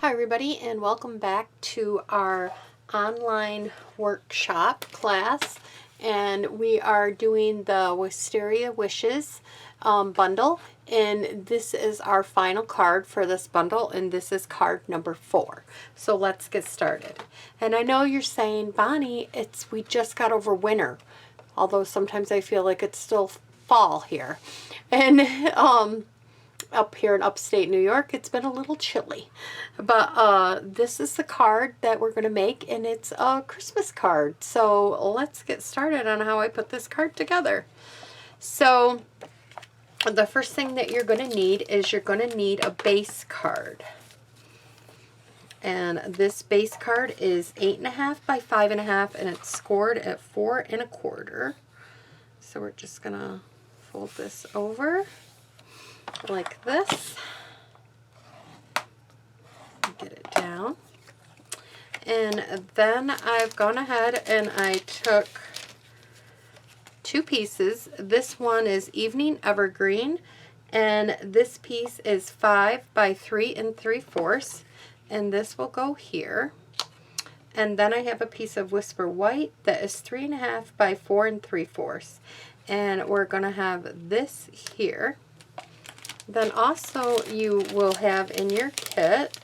Hi everybody, and welcome back to our online workshop class, and we are doing the Wisteria Wishes bundle, and this is our final card for this bundle, and this is card number 4. So let's get started. And I know you're saying, Bonnie, we just got over winter, although sometimes I feel like it's still fall here. And up here in upstate New York, it's been a little chilly. But this is the card that we're going to make, and it's a Christmas card. So let's get started on how I put this card together. So the first thing that you're going to need is you're going to need a base card. And this base card is 8.5 by 5.5, and it's scored at 4 1/4. So we're just going to fold this over like this. Get it down. And then I've gone ahead and I took 2 pieces. This one is Evening Evergreen, and this piece is 5 by 3 3/4, and this will go here. And then I have a piece of Whisper White that is 3.5 by 4 3/4, and we're going to have this here. Then also you will have in your kit,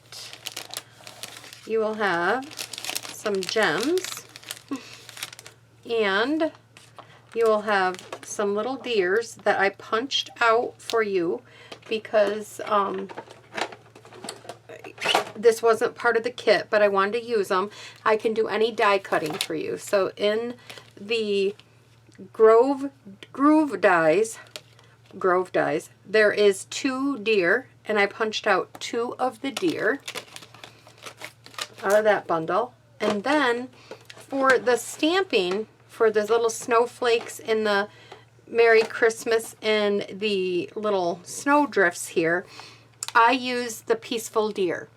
you will have some gems, and you will have some little deers that I punched out for you because this wasn't part of the kit, but I wanted to use them. I can do any die cutting for you. So in the Grove dies, there is 2 deer, and I punched out 2 of the deer out of that bundle. And then for the stamping, for the little snowflakes in the Merry Christmas and the little snow drifts here, I used the Peaceful Deer.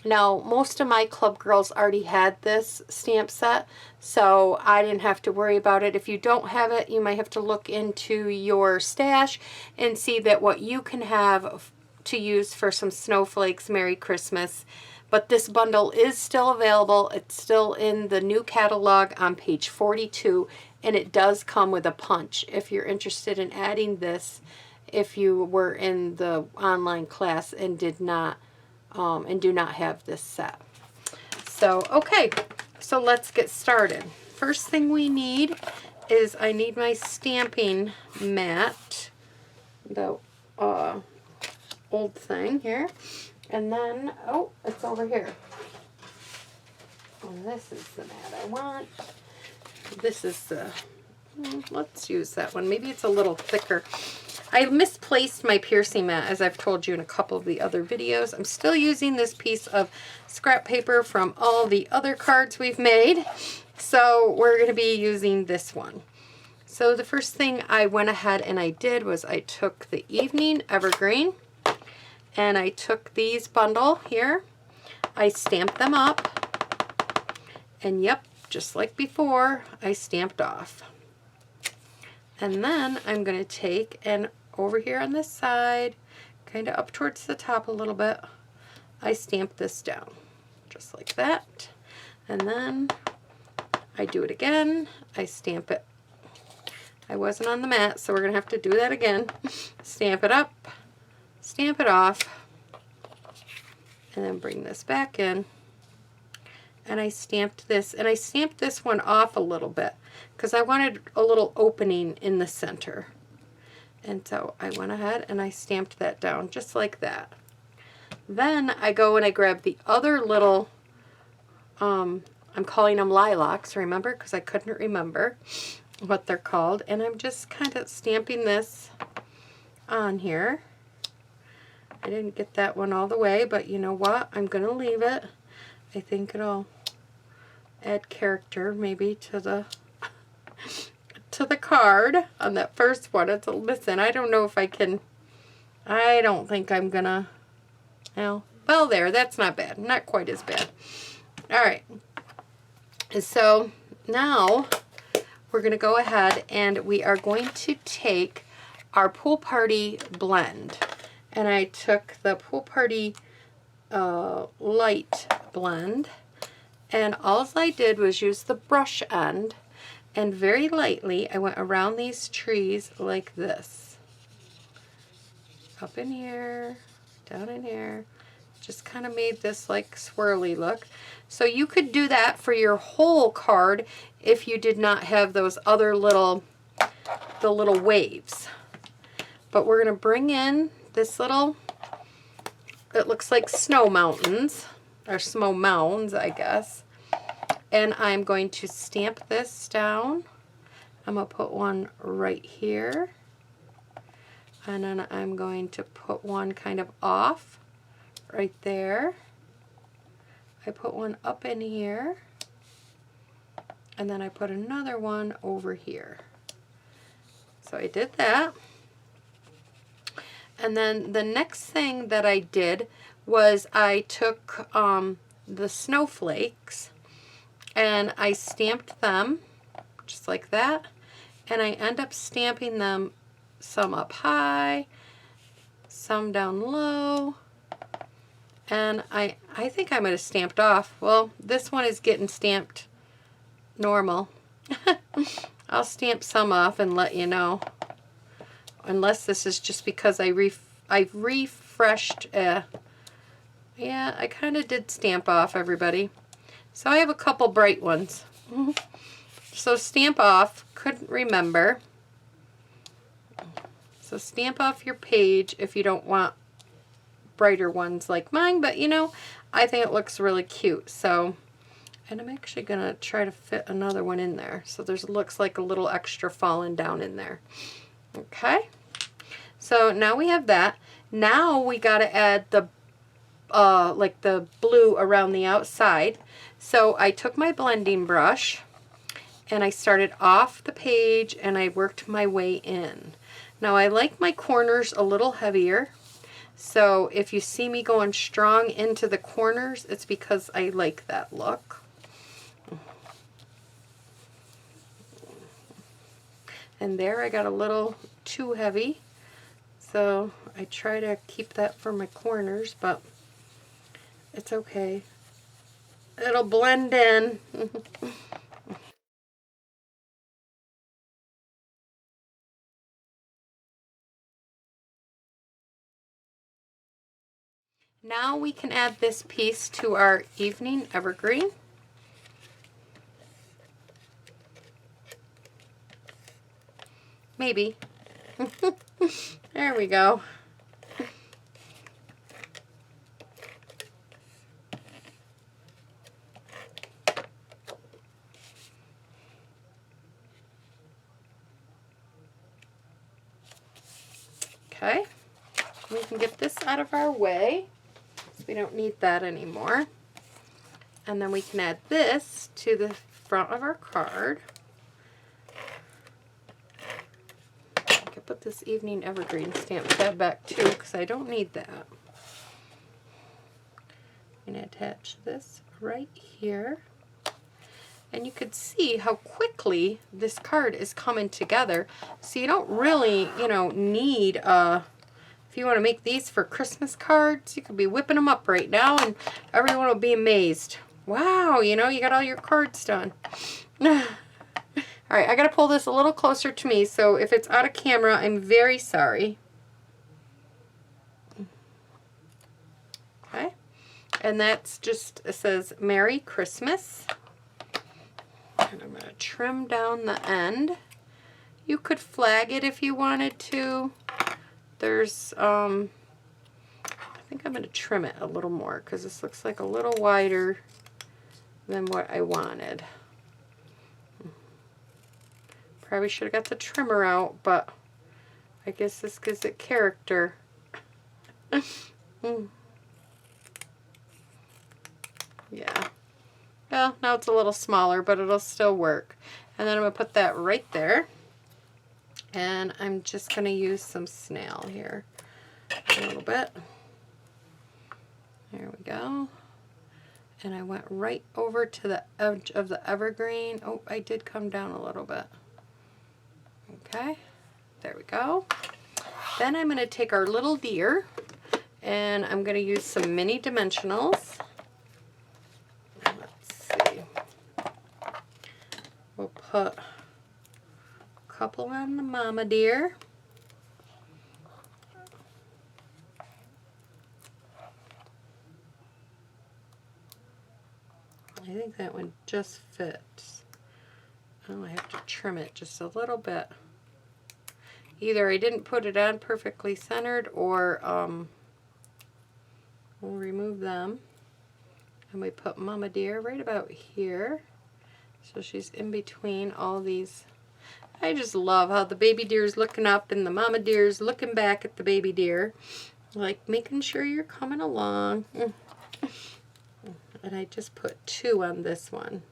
Now, most of my club girls already had this stamp set, so I didn't have to worry about it. If you don't have it, you might have to look into your stash and see that what you can have to use for some snowflakes, Merry Christmas. But this bundle is still available. It's still in the new catalog on page 42, and it does come with a punch if you're interested in adding this, if you were in the online class and did not and do not have this set. So, okay, so let's get started. First thing we need is I need my stamping mat, the old thing here, and then, oh, it's over here. And this is the mat I want. This is the, let's use that one. Maybe it's a little thicker. I misplaced my piercing mat, as I've told you in a couple of the other videos. I'm still using this piece of scrap paper from all the other cards we've made. So we're going to be using this one. So the first thing I went ahead and I did was I took the Evening Evergreen, and I took these bundle here. I stamped them up, and yep, just like before, I stamped off. And then I'm going to take, and over here on this side, kind of up towards the top a little bit, I stamp this down, just like that. And then I do it again, I stamp it. I wasn't on the mat, so we're going to have to do that again. Stamp it up, stamp it off, and then bring this back in. And I stamped this, and I stamped this one off a little bit because I wanted a little opening in the center. And so I went ahead and I stamped that down just like that. Then I go and I grab the other little, I'm calling them lilacs, remember, because I couldn't remember what they're called. And I'm just kind of stamping this on here. I didn't get that one all the way, but you know what? I'm going to leave it. I think it'll add character maybe to the card on that first one. It's a listen. I don't know if I can. I don't think I'm gonna. Well, there. That's not bad. Not quite as bad. All right. So now we're gonna go ahead and we are going to take our Pool Party blend, and I took the Pool Party light blend. And all I did was use the brush end, and very lightly I went around these trees like this. Up in here, down in here. Just kind of made this like swirly look. So you could do that for your whole card if you did not have those other little, the little waves. But we're going to bring in this little, it looks like snow mountains, or snow mounds, I guess. And I'm going to stamp this down. I'm going to put one right here. And then I'm going to put one kind of off right there. I put one up in here. And then I put another one over here. So I did that. And then the next thing that I did was I took the snowflakes and I stamped them just like that. And I end up stamping them some up high, some down low. And I think I might have stamped off. Well, this one is getting stamped normal. I'll stamp some off and let you know. Unless this is just because I've refreshed. Yeah, I kind of did stamp off, everybody. So I have a couple bright ones. So stamp off, couldn't remember. So stamp off your page if you don't want brighter ones like mine, but you know, I think it looks really cute. So, and I'm actually gonna try to fit another one in there. So there's, looks like a little extra falling down in there. Okay. So now we have that. Now we gotta add the like the blue around the outside. So I took my blending brush and I started off the page and I worked my way in. Now I like my corners a little heavier. So if you see me going strong into the corners, it's because I like that look. And there I got a little too heavy. So I try to keep that for my corners, but it's okay. It'll blend in. Now we can add this piece to our evening evergreen. Maybe. There we go. Okay, we can get this out of our way. We don't need that anymore. And then we can add this to the front of our card. I could put this evening evergreen stamp tab back too because I don't need that. I'm going to attach this right here. And you could see how quickly this card is coming together. So you don't really, you know, need if you want to make these for Christmas cards, you could be whipping them up right now and everyone will be amazed. Wow, you know, you got all your cards done. All right, I got to pull this a little closer to me, so if it's out of camera, I'm very sorry. Okay, and that's just, it says Merry Christmas. And I'm going to trim down the end. You could flag it if you wanted to. There's, I think I'm going to trim it a little more because this looks like a little wider than what I wanted. Probably should have got the trimmer out, but I guess this gives it character. Yeah. Well, now it's a little smaller, but it'll still work. And then I'm going to put that right there. And I'm just going to use some snail here a little bit. There we go. And I went right over to the edge of the evergreen. Oh, I did come down a little bit. Okay, there we go. Then I'm going to take our little deer And I'm going to use some mini dimensionals. Let's see. We'll put a couple on the Mama Dear. I think that one just fits. Oh, I have to trim it just a little bit. Either I didn't put it on perfectly centered, or we'll remove them. And we put Mama Dear right about here. So she's in between all these. I just love how the baby deer's looking up and the Mama Deer's looking back at the baby deer. Like making sure you're coming along. And I just put 2 on this one.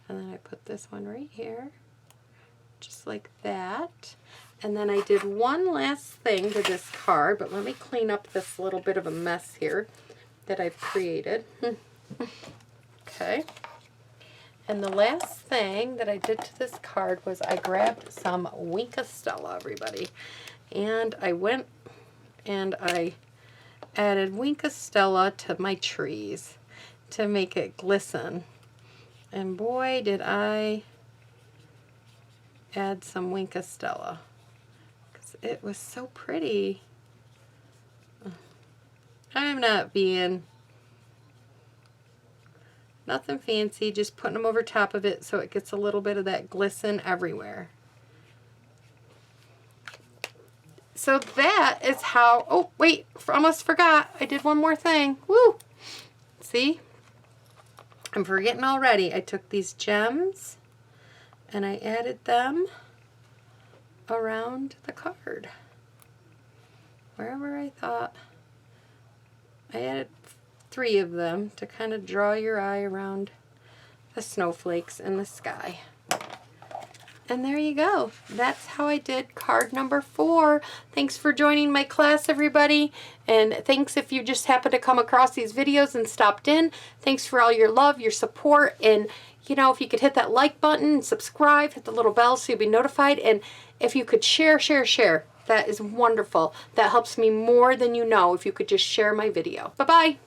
And then I put this one right here, just like that. And then I did one last thing to this card, but let me clean up this little bit of a mess here that I've created. Okay. And the last thing that I did to this card was I grabbed some Wisteria, everybody. And I went and I added Wisteria to my trees to make it glisten. And boy, did I add some Wisteria, because it was so pretty. I'm not being nothing fancy, just putting them over top of it so it gets a little bit of that glisten everywhere. So that is how, oh wait, almost forgot, I did one more thing. Woo! See? I'm forgetting already. I took these gems and I added them around the card. Wherever I thought. I added 3 of them to kind of draw your eye around the snowflakes in the sky. And there you go. That's how I did card number 4. Thanks for joining my class, everybody. And thanks if you just happened to come across these videos and stopped in. Thanks for all your love, your support. And, you know, if you could hit that like button and subscribe, hit the little bell so you'll be notified. And if you could share. That is wonderful. That helps me more than you know if you could just share my video. Bye-bye.